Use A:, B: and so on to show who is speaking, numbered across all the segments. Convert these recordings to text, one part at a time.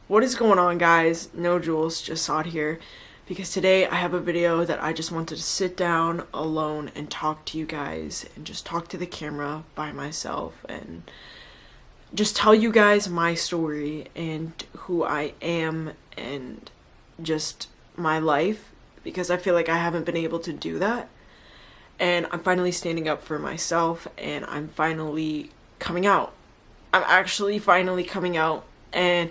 A: What is going on, guys? No Jules, just Sod here, because today I have a video that I just wanted to sit down alone and talk to you guys and just talk to the camera by myself and just tell you guys my story and who I am and just my life, because I feel like I haven't been able to do that. And I'm finally standing up for myself, and I'm finally coming out. I'm actually finally coming out, and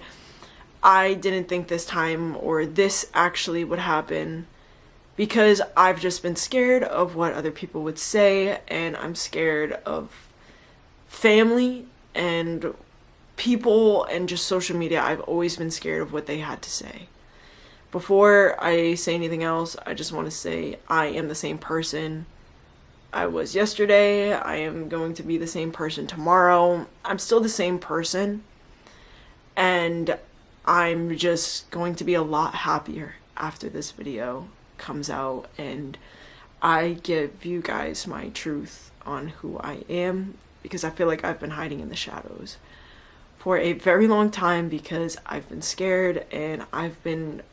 A: I didn't think this time or this actually would happen, because I've just been scared of what other people would say, and I'm scared of family and people and just social media. I've always been scared of what they had to say. Before I say anything else, I just want to say I am the same person I was yesterday. I am going to be the same person tomorrow. I'm still the same person, and I'm just going to be a lot happier after this video comes out and I give you guys my truth on who I am, because I feel like I've been hiding in the shadows for a very long time because I've been scared and I've been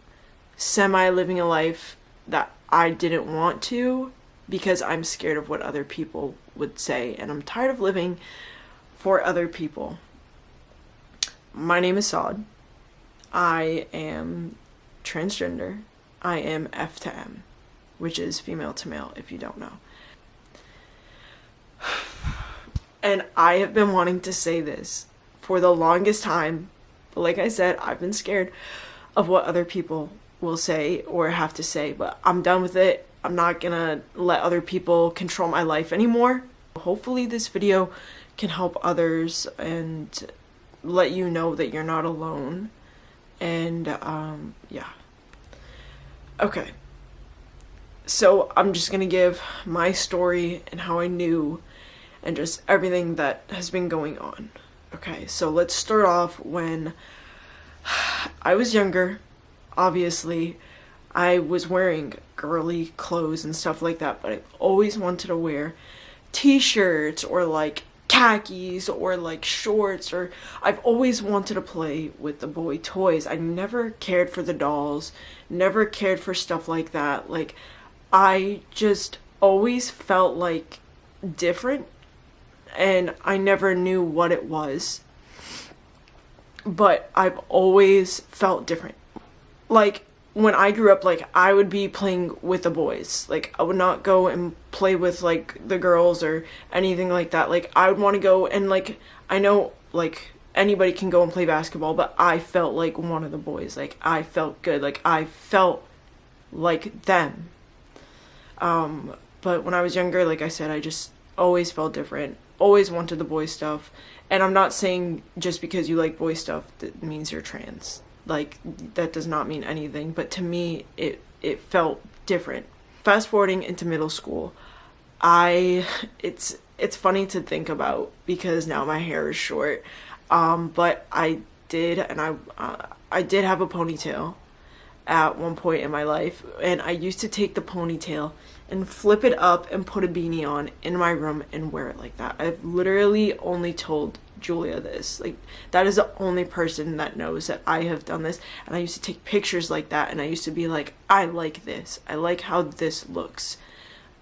A: semi-living a life that I didn't want to, because I'm scared of what other people would say, and I'm tired of living for other people. My name is Sod. I am transgender. I am F to M, which is female to male, if you don't know. And I have been wanting to say this for the longest time, but like I said, I've been scared of what other people will say or have to say, but I'm done with it. I'm not gonna let other people control my life anymore. Hopefully this video can help others and let you know that you're not alone. And yeah. Okay. So I'm just gonna give my story and how I knew and just everything that has been going on. Okay, so let's start off when I was younger. Obviously, I was wearing girly clothes and stuff like that, but I always wanted to wear t-shirts or like khakis or like shorts, or I've always wanted to play with the boy toys. I never cared for the dolls, never cared for stuff like that. Like, I just always felt like different, and I never knew what it was, but I've always felt different. Like, when I grew up, like, I would be playing with the boys. Like, I would not go and play with, like, the girls or anything like that. Like, I would want to go and, like, I know, like, anybody can go and play basketball, but I felt like one of the boys. Like, I felt good. Like, I felt like them. But when I was younger, like I said, I just always felt different. Always wanted the boy stuff. And I'm not saying just because you like boy stuff that means you're trans. Like, that does not mean anything, but to me it felt different. Fast forwarding into middle school, it's funny to think about because now my hair is short, but I did have a ponytail at one point in my life, and I used to take the ponytail and flip it up and put a beanie on in my room and wear it like that. I've literally only told Julia this. Like, that is the only person that knows that I have done this, and I used to take pictures like that, and I used to be like, I like this. I like how this looks.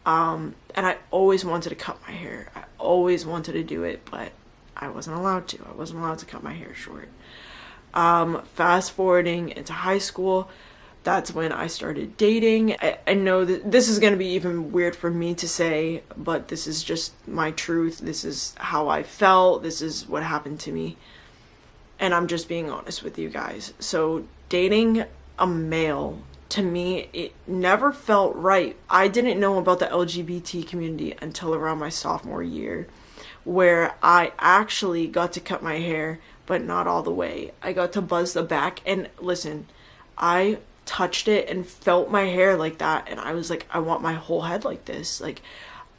A: And I always wanted to cut my hair. I always wanted to do it, but I wasn't allowed to. I wasn't allowed to cut my hair short. Fast forwarding into high school, that's when I started dating. I know that this is going to be even weird for me to say, but this is just my truth. This is how I felt. This is what happened to me. And I'm just being honest with you guys. So dating a male, to me, it never felt right. I didn't know about the LGBT community until around my sophomore year, where I actually got to cut my hair, but not all the way. I got to buzz the back, and listen, I touched it and felt my hair like that, and I was like, I want my whole head like this. Like,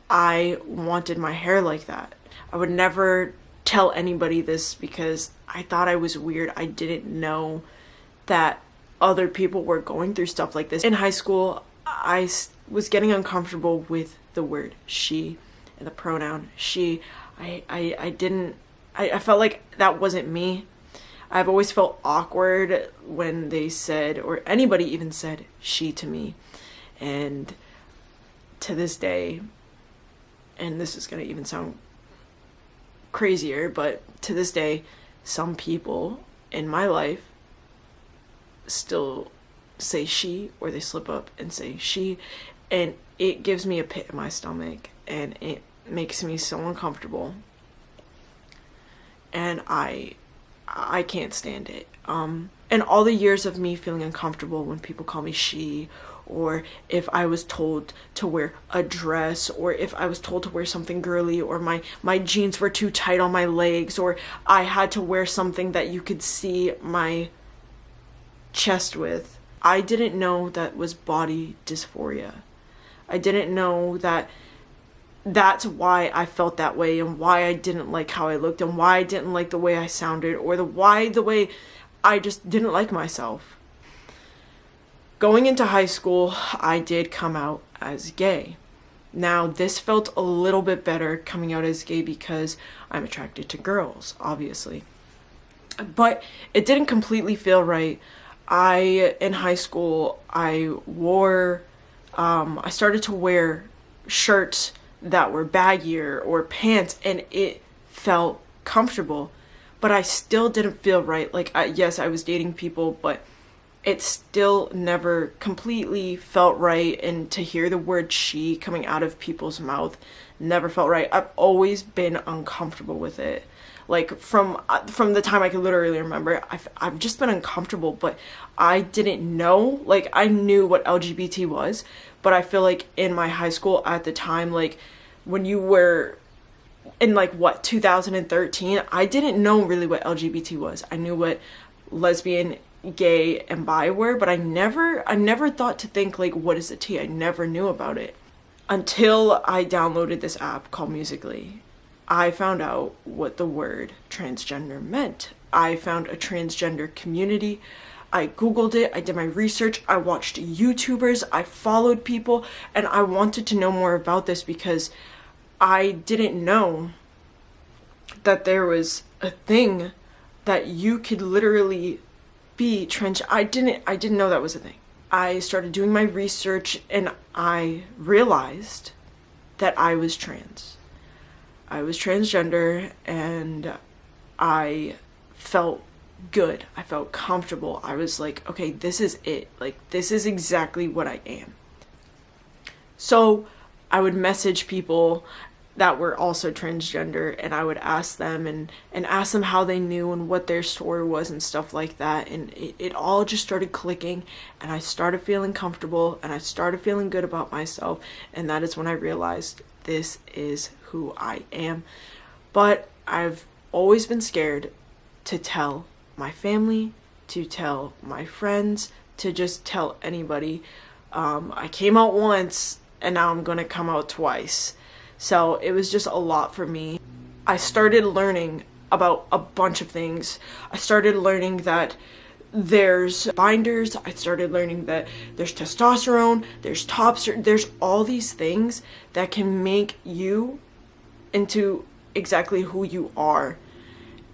A: I wanted my hair like that. I would never tell anybody this because I thought I was weird. I didn't know that other people were going through stuff like this. In high school, I was getting uncomfortable with the word she and the pronoun she. I felt like that wasn't me. I've always felt awkward when they said, or anybody even said, she to me. And to this day, and this is going to even sound crazier, but to this day, some people in my life still say she, or they slip up and say she, and it gives me a pit in my stomach, and it makes me so uncomfortable, and I can't stand it. And all the years of me feeling uncomfortable when people call me she, or if I was told to wear a dress, or if I was told to wear something girly, or my jeans were too tight on my legs, or I had to wear something that you could see my chest with, I didn't know that was body dysphoria. I didn't know that that's why I felt that way, and why I didn't like how I looked, and why I didn't like the way I sounded, or the way I just didn't like myself. Going into high school, I did come out as gay. Now, this felt a little bit better coming out as gay because I'm attracted to girls, obviously. But it didn't completely feel right. In high school, I started to wear shirts that were baggier, or pants, and it felt comfortable, but I still didn't feel right. Like, yes, I was dating people, but it still never completely felt right, and to hear the word she coming out of people's mouth never felt right. I've always been uncomfortable with it. Like, from the time I could literally remember, I've just been uncomfortable, but I didn't know. Like, I knew what LGBT was, but I feel like in my high school at the time, like, when you were in, like, 2013, I didn't know really what LGBT was. I knew what lesbian, gay, and bi were, but I never thought to think, like, what is the T? I never knew about it until I downloaded this app called Musical.ly. I found out what the word transgender meant. I found a transgender community. I Googled it, I did my research, I watched YouTubers, I followed people, and I wanted to know more about this because I didn't know that there was a thing that you could literally be trans. I didn't know that was a thing. I started doing my research, and I realized that I was trans. I was transgender, and I felt good. I felt comfortable. I was like, okay, this is it. Like, this is exactly what I am. So I would message people that were also transgender, and I would ask them and ask them how they knew and what their story was and stuff like that. And it all just started clicking, and I started feeling comfortable, and I started feeling good about myself. And that is when I realized this is who I am. But I've always been scared to tell my family, to tell my friends, to just tell anybody. I came out once, and now I'm gonna come out twice. So it was just a lot for me. I started learning about a bunch of things. I started learning that there's binders. I started learning that there's testosterone, there's there's all these things that can make you into exactly who you are.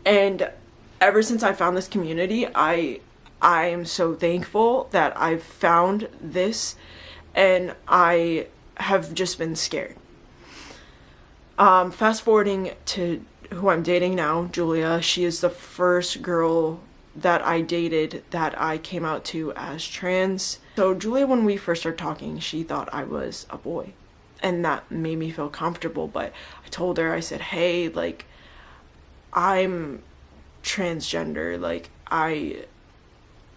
A: And ever since I found this community, I am so thankful that I've found this, and I have just been scared. Fast forwarding to who I'm dating now, Julia, she is the first girl that I dated that I came out to as trans. So Julia, when we first started talking, she thought I was a boy, and that made me feel comfortable. But I told her, I said, hey, like, I'm transgender. Like, I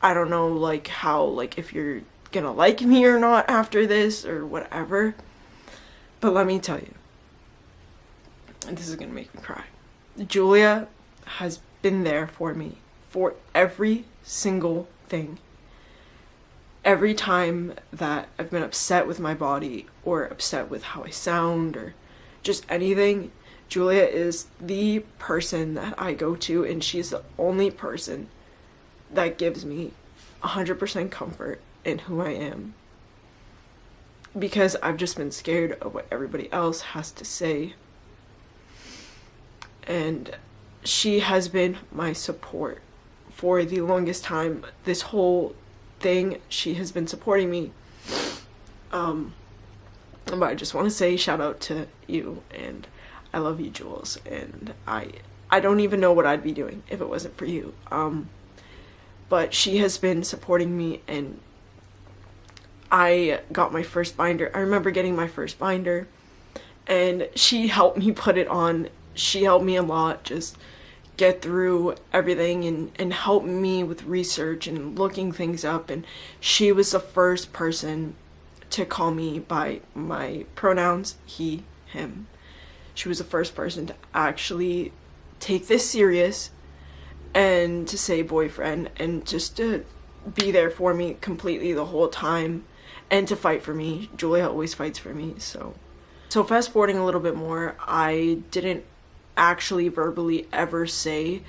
A: don't know, like, how, like, if you're gonna like me or not after this or whatever. But let me tell you, and this is gonna make me cry, Julia has been there for me for every single thing. Every time that I've been upset with my body, or upset with how I sound, or just anything, Julia is the person that I go to, and she's the only person that gives me 100% comfort in who I am. Because I've just been scared of what everybody else has to say. And she has been my support for the longest time. This whole thing, she has been supporting me. But I just want to say shout out to you, and I love you, Jules, and I don't even know what I'd be doing if it wasn't for you. But she has been supporting me, and I got my first binder. I remember getting my first binder, and she helped me put it on. She helped me a lot, just get through everything and help me with research and looking things up. And she was the first person to call me by my pronouns, he, him. She was the first person to actually take this serious and to say boyfriend, and just to be there for me completely the whole time and to fight for me. Julia always fights for me. So fast forwarding a little bit more, I didn't actually verbally ever say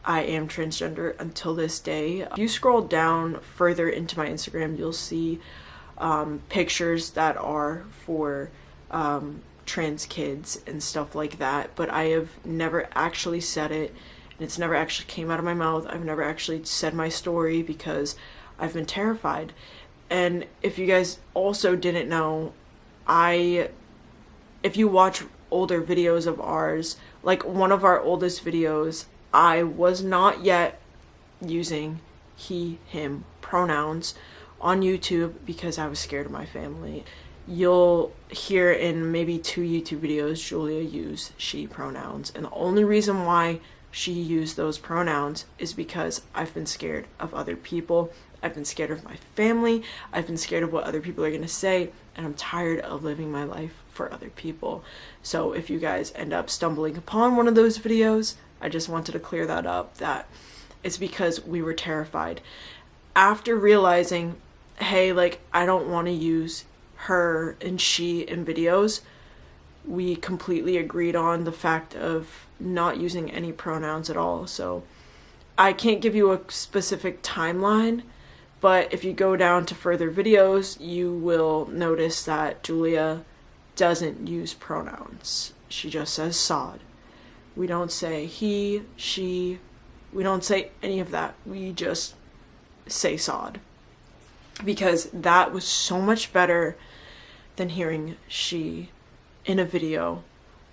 A: I am transgender until this day. If you scroll down further into my Instagram, you'll see pictures that are for trans kids and stuff like that, but I have never actually said it, and it's never actually came out of my mouth. I've never actually said my story because I've been terrified. And if you guys also didn't know, if you watch older videos of ours, like one of our oldest videos, I was not yet using he, him pronouns on YouTube because I was scared of my family. You'll hear in maybe 2 YouTube videos Julia use she pronouns, and the only reason why she used those pronouns is because I've been scared of other people. I've been scared of my family. I've been scared of what other people are going to say, and I'm tired of living my life for other people. So if you guys end up stumbling upon one of those videos, I just wanted to clear that up, that it's because we were terrified. After realizing, hey, like, I don't want to use her and she in videos, we completely agreed on the fact of not using any pronouns at all. So I can't give you a specific timeline, but if you go down to further videos, you will notice that Julia doesn't use pronouns. She just says sod. We don't say he, she, we don't say any of that. We just say sod, because that was so much better than hearing she in a video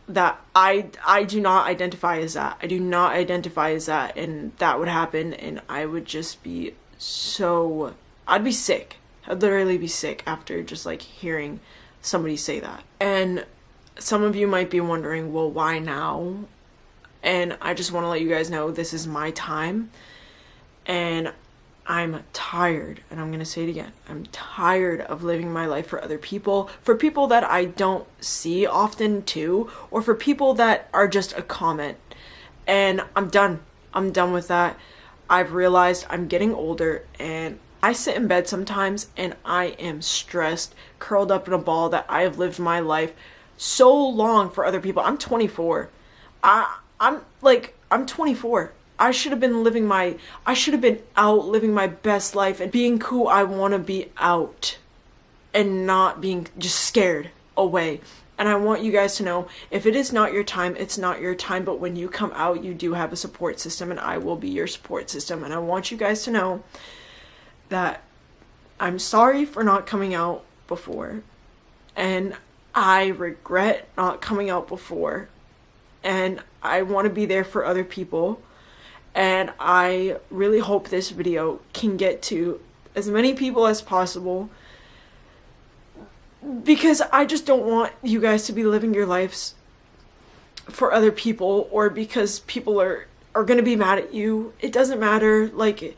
A: that I do not identify as that. I do not identify as that, and that would happen, and I would just be so, I'd be sick. I'd literally be sick after just like hearing somebody say that. And some of you might be wondering, well, why now? And I just want to let you guys know this is my time, and I'm tired, and I'm gonna say it again, I'm tired of living my life for other people, for people that I don't see often too, or for people that are just a comment. And I'm done with that. I've realized I'm getting older, and I sit in bed sometimes and I am stressed, curled up in a ball, that I have lived my life so long for other people. I'm 24. I'm 24. I should have been out living my best life and being who I want to be out, and not being just scared away. And I want you guys to know, if it is not your time, it's not your time. But when you come out, you do have a support system, and I will be your support system. And I want you guys to know that I'm sorry for not coming out before, and I regret not coming out before, and I want to be there for other people. And I really hope this video can get to as many people as possible, because I just don't want you guys to be living your lives for other people, or because people are going to be mad at you. It doesn't matter. Like,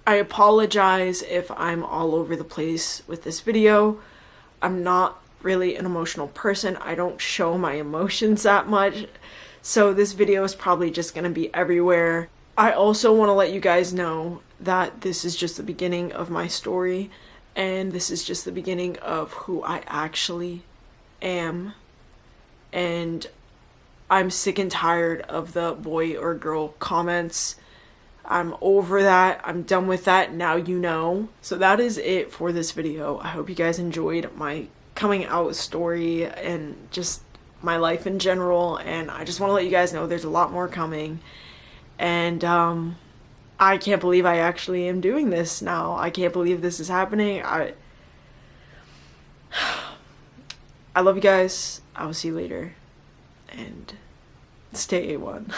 A: I apologize if I'm all over the place with this video. I'm not really an emotional person. I don't show my emotions that much. So this video is probably just going to be everywhere. I also want to let you guys know that this is just the beginning of my story, and this is just the beginning of who I actually am. And I'm sick and tired of the boy or girl comments. I'm over that. I'm done with that. Now you know. So that is it for this video. I hope you guys enjoyed my coming out story and just my life in general, and I just want to let you guys know there's a lot more coming, And I can't believe I actually am doing this now. I can't believe this is happening. I love you guys. I will see you later. And stay A1.